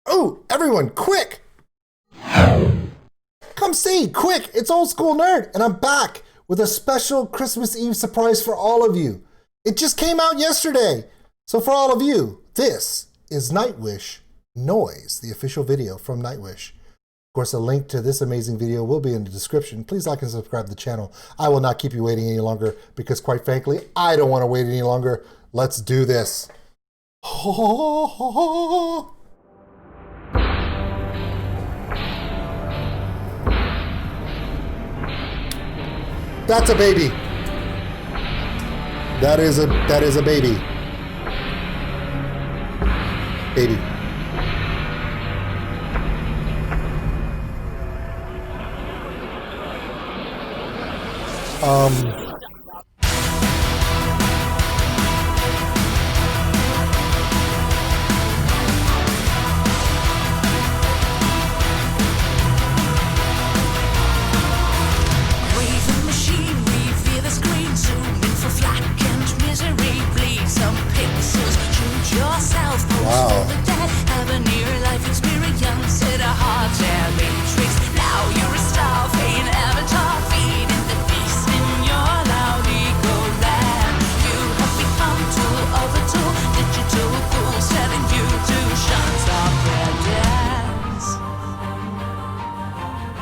Oh, everyone, quick! Come see, quick! It's Old School Nerd, and I'm back with a special Christmas Eve surprise for all of you. It just came out yesterday. So for all of you, this is Nightwish Noise, the official video from Nightwish. Of course, a link to this amazing video will be in the description. Please like and subscribe to the channel. I will not keep you waiting any longer because, quite frankly, I don't want to wait any longer. Let's do this. That's a baby. That is a baby. Baby.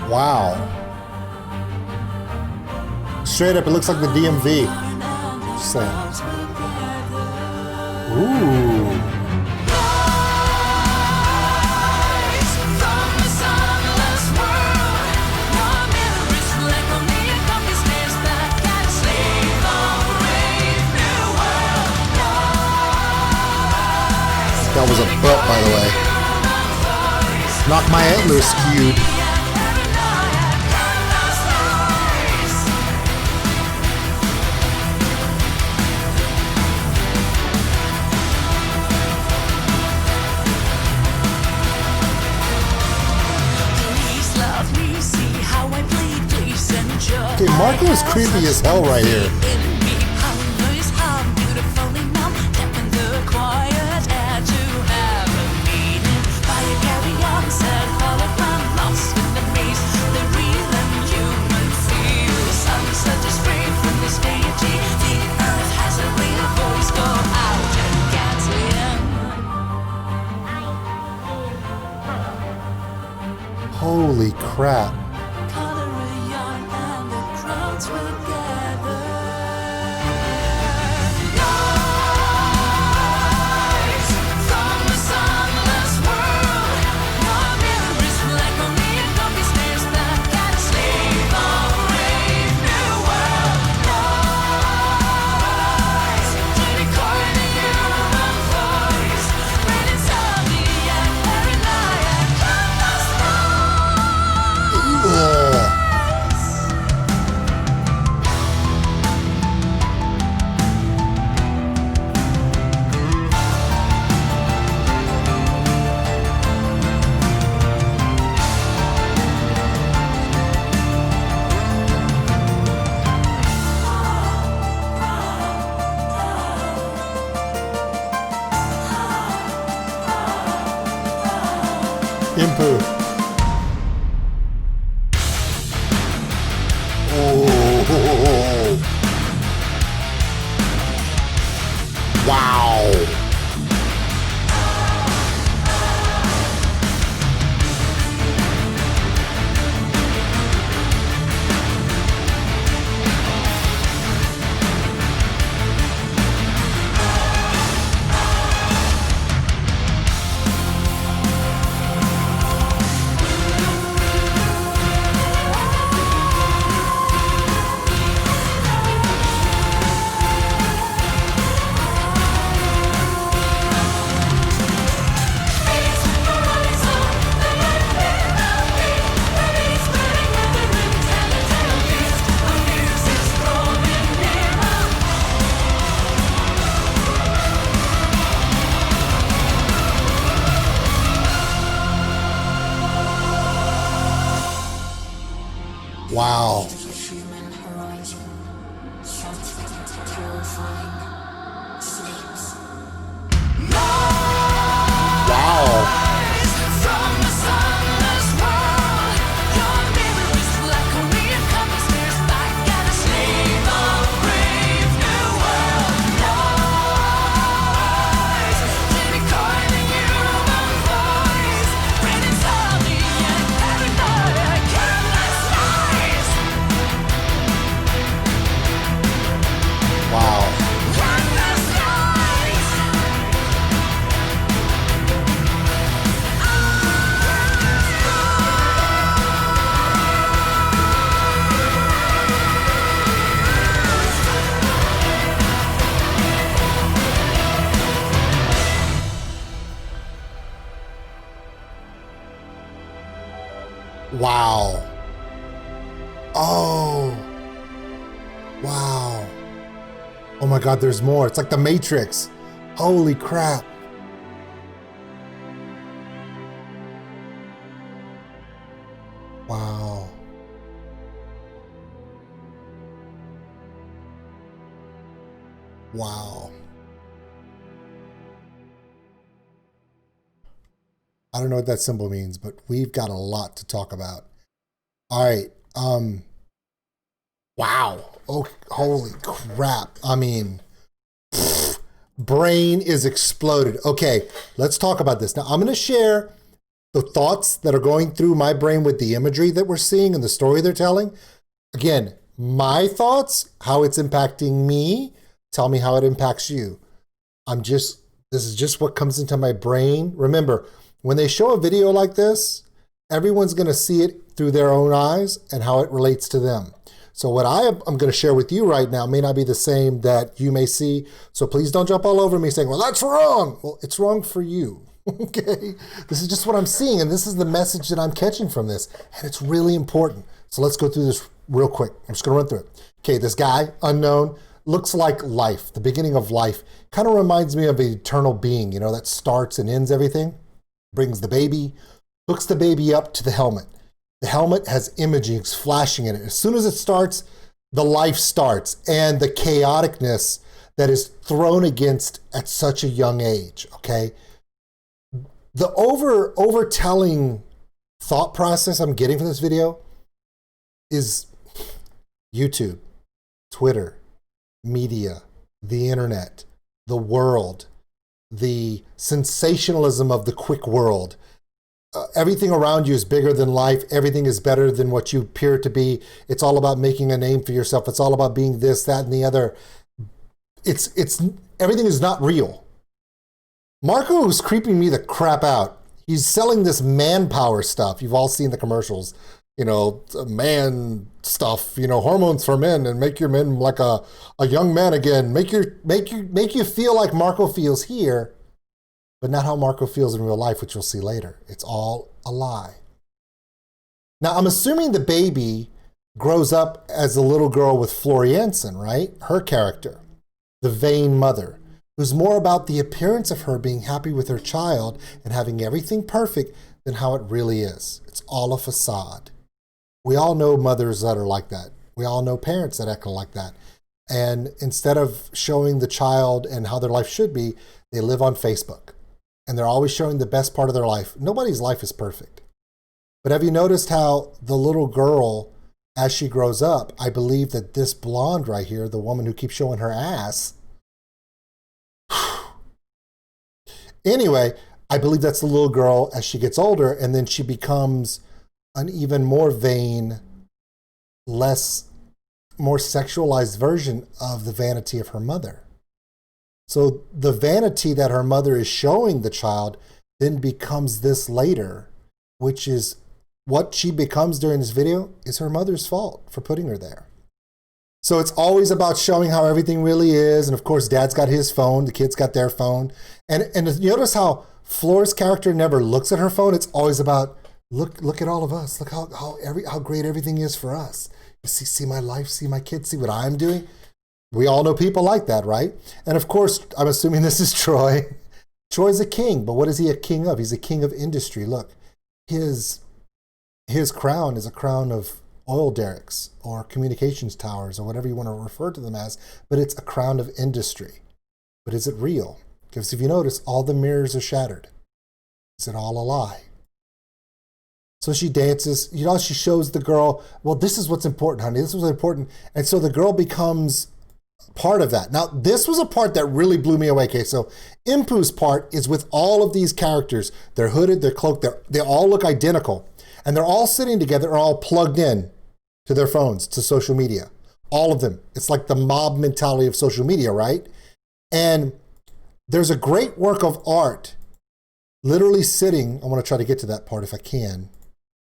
Wow. Straight up, it looks like the DMV. Just saying. Ooh. That was a butt, by the way. Knocked my antlers skewed. Okay, Marco is creepy as hell right here. Holy crap. Impu. Oh. Wow. Wow. Wow. Wow. Oh. Wow. Oh my God, there's more. It's like the Matrix. Holy crap. Wow. Wow. I don't know what that symbol means, but we've got a lot to talk about. All right. Wow. Oh, holy crap. I mean, brain is exploded. Okay, let's talk about this. Now, I'm going to share the thoughts that are going through my brain with the imagery that we're seeing and the story they're telling. Again, my thoughts, how it's impacting me. Tell me how it impacts you. This is just what comes into my brain. Remember, when they show a video like this, everyone's going to see it through their own eyes and how it relates to them. So what I'm going to share with you right now may not be the same that you may see. So please don't jump all over me saying, well, that's wrong. Well, it's wrong for you. Okay. This is just what I'm seeing. And this is the message that I'm catching from this. And it's really important. So let's go through this real quick. I'm just going to run through it. Okay. This guy, unknown, looks like life, the beginning of life. Kind of reminds me of an eternal being, you know, that starts and ends everything. Brings the baby, hooks the baby up to the helmet. The helmet has imaging flashing in it. As soon as it starts, the life starts, and the chaoticness that is thrown against at such a young age, okay? The overtelling thought process I'm getting from this video is YouTube, Twitter, media, the internet, the world, the sensationalism of the quick world. Everything around you is bigger than life. Everything is better than what you appear to be. It's all about making a name for yourself. It's all about being this, that, and the other. It's everything is not real. Marco is creeping me the crap out. He's selling this manpower stuff. You've all seen the commercials, you know, man stuff, you know, hormones for men and make your men like a young man again. Make you feel like Marco feels here, but not how Marco feels in real life, which you'll see later. It's all a lie. Now, I'm assuming the baby grows up as a little girl with Florianson, right? Her character, the vain mother, who's more about the appearance of her being happy with her child and having everything perfect than how it really is. It's all a facade. We all know mothers that are like that. We all know parents that act like that. And instead of showing the child and how their life should be, they live on Facebook. And they're always showing the best part of their life. Nobody's life is perfect. But have you noticed how the little girl, as she grows up, I believe that this blonde right here, the woman who keeps showing her ass, anyway, I believe that's the little girl as she gets older, and then she becomes an even more vain, more sexualized version of the vanity of her mother. So the vanity that her mother is showing the child then becomes this later, which is what she becomes during this video is her mother's fault for putting her there. So it's always about showing how everything really is. And of course, dad's got his phone, the kids got their phone. And you notice how Flora's character never looks at her phone. It's always about, look at all of us. Look how great everything is for us. You see my life, see my kids, see what I'm doing. We all know people like that, right? And of course, I'm assuming this is Troy. Troy's a king, but what is he a king of? He's a king of industry. Look, his crown is a crown of oil derricks or communications towers or whatever you want to refer to them as, but it's a crown of industry. But is it real? Because if you notice, all the mirrors are shattered. Is it all a lie? So she dances, you know, she shows the girl, well, this is what's important, honey. This is what's important. And so the girl becomes part of that. Now, this was a part that really blew me away. Okay, so Impu's part is with all of these characters. They're hooded, they're cloaked, they all look identical. And they're all sitting together, are all plugged in to their phones, to social media. All of them. It's like the mob mentality of social media, right? And there's a great work of art literally sitting, I want to try to get to that part if I can.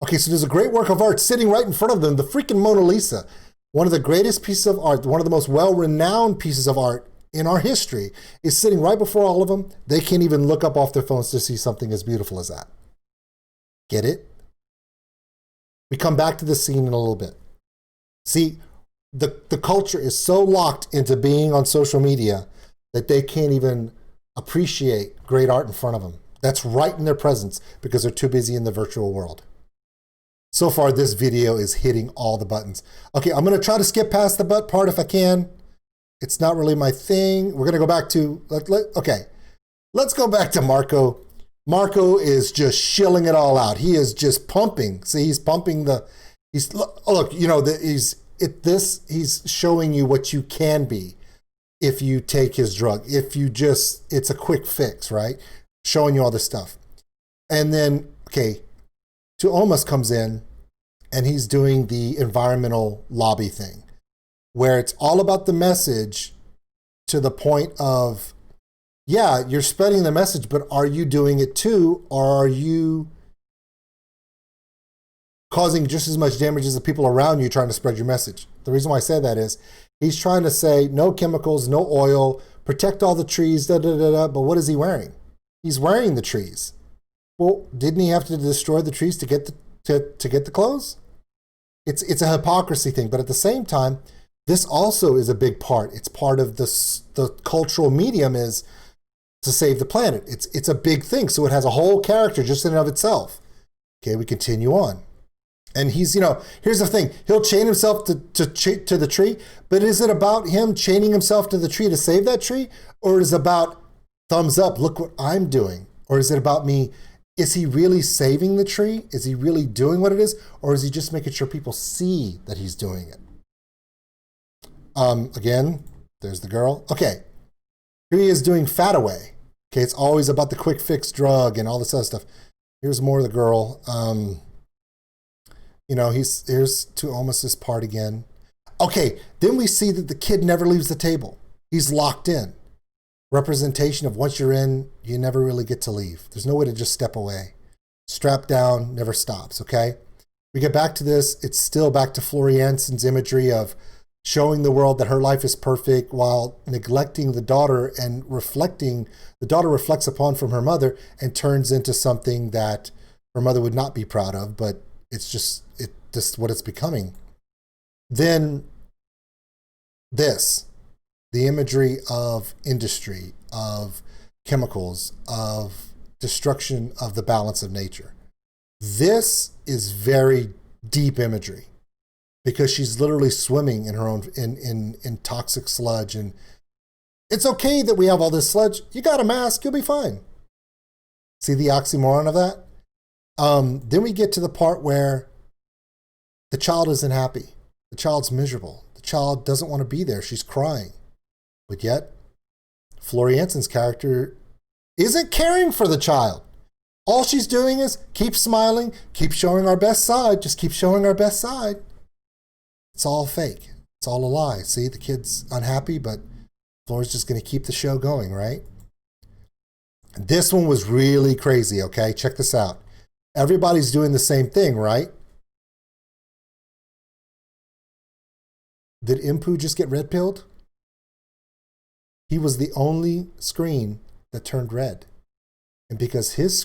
Okay, so there's a great work of art sitting right in front of them, the freaking Mona Lisa. One of the greatest pieces of art, one of the most well-renowned pieces of art in our history is sitting right before all of them. They can't even look up off their phones to see something as beautiful as that. Get it? We come back to the scene in a little bit. See, the culture is so locked into being on social media that they can't even appreciate great art in front of them. That's right in their presence because they're too busy in the virtual world. So far, this video is hitting all the buttons. Okay, I'm going to try to skip past the butt part if I can. It's not really my thing. We're going to go back to, okay, let's go back to Marco. Marco is just shilling it all out. He is just pumping. See, he's pumping look, you know, he's showing you what you can be if you take his drug. If you just, it's a quick fix, right? Showing you all this stuff. And then, okay, Tuomas comes in and he's doing the environmental lobby thing where it's all about the message to the point of, yeah, you're spreading the message, but are you doing it too? Or are you causing just as much damage as the people around you trying to spread your message? The reason why I say that is he's trying to say no chemicals, no oil, protect all the trees, but what is he wearing? He's wearing the trees. Well, didn't he have to destroy the trees to get the clothes? It's a hypocrisy thing, but at the same time, this also is a big part. It's part of the cultural medium is to save the planet. It's a big thing, so it has a whole character just in and of itself. Okay, we continue on. And he's, you know, here's the thing. He'll chain himself to the tree, but is it about him chaining himself to the tree to save that tree? Or is it about thumbs up, look what I'm doing? Or is it about me? Is he really saving the tree? Is he really doing what it is? Or is he just making sure people see that he's doing it? Again, there's the girl. Okay, here he is doing Fat Away. Okay, it's always about the quick fix drug and all this other stuff. Here's more of the girl. You know, here's to almost this part again. Okay, then we see that the kid never leaves the table. He's locked in. Representation of once you're in, you never really get to leave. There's no way to just step away. Strap down, never stops, okay? We get back to this. It's still back to Floriansen's imagery of showing the world that her life is perfect while neglecting the daughter and the daughter reflects upon from her mother and turns into something that her mother would not be proud of, but it's just what it's becoming. Then the imagery of industry, of chemicals, of destruction of the balance of nature. This is very deep imagery because she's literally swimming in her own in toxic sludge. And it's okay that we have all this sludge. You got a mask, you'll be fine. See the oxymoron of that? Then we get to the part where the child isn't happy. The child's miserable. The child doesn't want to be there. She's crying. But yet, Floriansen's character isn't caring for the child. All she's doing is keep smiling, keep showing our best side, just keep showing our best side. It's all fake. It's all a lie. See, the kid's unhappy, but Flora's just going to keep the show going, right? This one was really crazy, okay? Check this out. Everybody's doing the same thing, right? Did Impu just get red-pilled? He was the only screen that turned red. And because his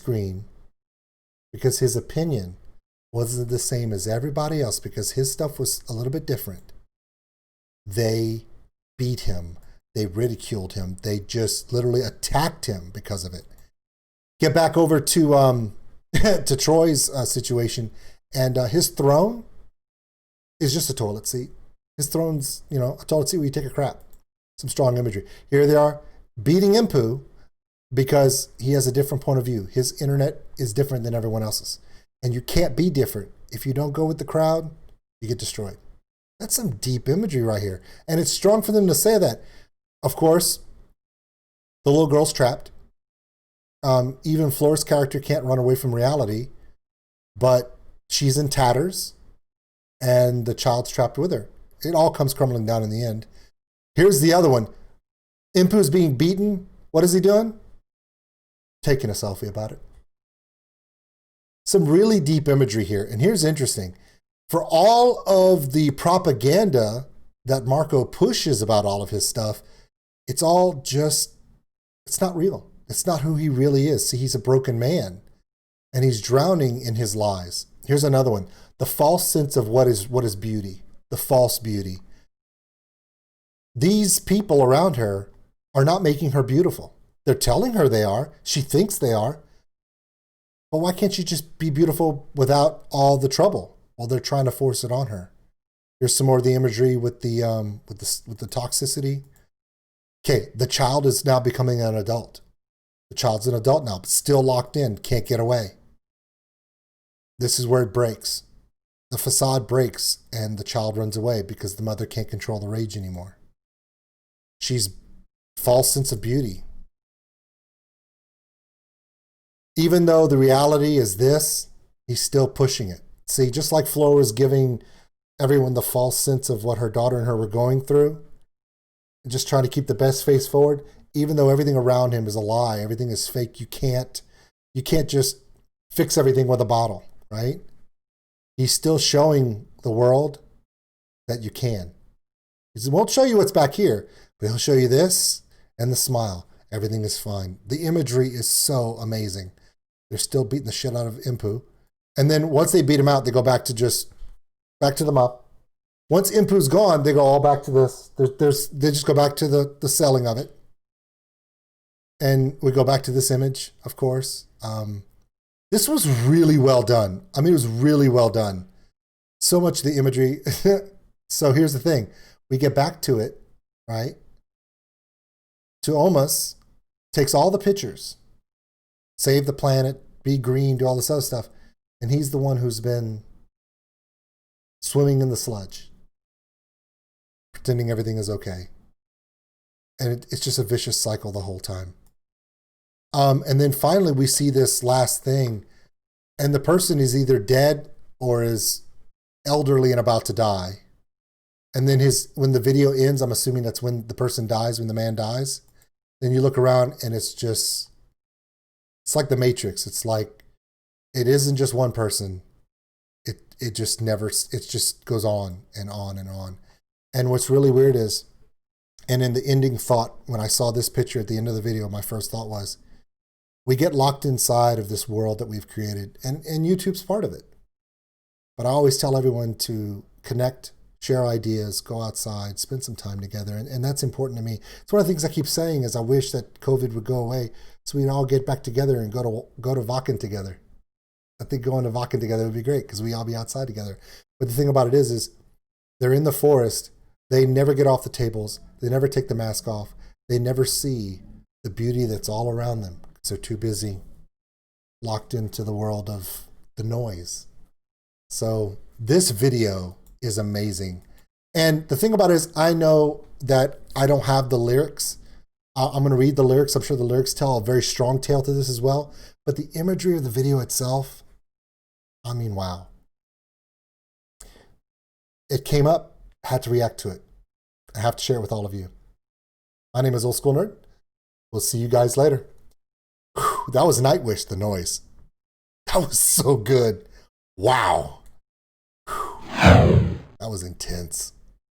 opinion wasn't the same as everybody else, because his stuff was a little bit different, they beat him. They ridiculed him. They just literally attacked him because of it. Get back over to to Troy's situation, and his throne is just a toilet seat. His throne's, you know, a toilet seat where you take a crap. Some strong imagery. Here they are beating Impu because he has a different point of view. His internet is different than everyone else's. And you can't be different. If you don't go with the crowd, you get destroyed. That's some deep imagery right here. And it's strong for them to say that. Of course, the little girl's trapped. Even Flora's character can't run away from reality, but she's in tatters and the child's trapped with her. It all comes crumbling down in the end. Here's the other one. Impu's being beaten. What is he doing? Taking a selfie about it. Some really deep imagery here. And here's interesting. For all of the propaganda that Marco pushes about all of his stuff, it's all just, it's not real. It's not who he really is. See, he's a broken man and he's drowning in his lies. Here's another one. The false sense of what is beauty, the false beauty. These people around her are not making her beautiful. They're telling her they are. She thinks they are. But why can't she just be beautiful without all the trouble? Well, they're trying to force it on her. Here's some more of the imagery with the toxicity. Okay, the child is now becoming an adult. The child's an adult now, but still locked in, can't get away. This is where it breaks. The facade breaks and the child runs away because the mother can't control the rage anymore. She's false sense of beauty. Even though the reality is this, he's still pushing it. See, just like Flo is giving everyone the false sense of what her daughter and her were going through, and just trying to keep the best face forward, even though everything around him is a lie, everything is fake, you can't just fix everything with a bottle, right? He's still showing the world that you can. He won't show you what's back here, but he'll show you this and the smile. Everything is fine. The imagery is so amazing. They're still beating the shit out of Impu. And then once they beat him out, they go back to the mop. Once Impu's gone, they go all back to this. They just go back to the selling of it. And we go back to this image, of course. This was really well done. I mean, it was really well done. So much of the imagery. So here's the thing. We get back to it, right? To Omas takes all the pictures, save the planet, be green, do all this other stuff. And he's the one who's been swimming in the sludge, pretending everything is okay. And it's just a vicious cycle the whole time. And then finally we see this last thing, and the person is either dead or is elderly and about to die. And then when the video ends, I'm assuming that's when the person dies, when the man dies. Then you look around and it's like the Matrix. It's like, it isn't just one person. It just goes on and on and on. And what's really weird is, and in the ending thought, when I saw this picture at the end of the video, my first thought was, we get locked inside of this world that we've created, and YouTube's part of it. But I always tell everyone to connect, share ideas, go outside, spend some time together. And that's important to me. It's one of the things I keep saying is I wish that COVID would go away so we'd all get back together and go to Vakken together. I think going to Vakken together would be great because we all be outside together. But the thing about it is they're in the forest. They never get off the tables. They never take the mask off. They never see the beauty that's all around them because they're too busy locked into the world of the noise. So this video is amazing. And the thing about it is, I know that I don't have the lyrics. I'm going to read the lyrics. I'm sure the lyrics tell a very strong tale to this as well. But the imagery of the video itself, I mean, wow. It came up, had to react to it. I have to share it with all of you. My name is Old School Nerd. We'll see you guys later. Whew, that was Nightwish, the noise. That was so good. Wow. That was intense.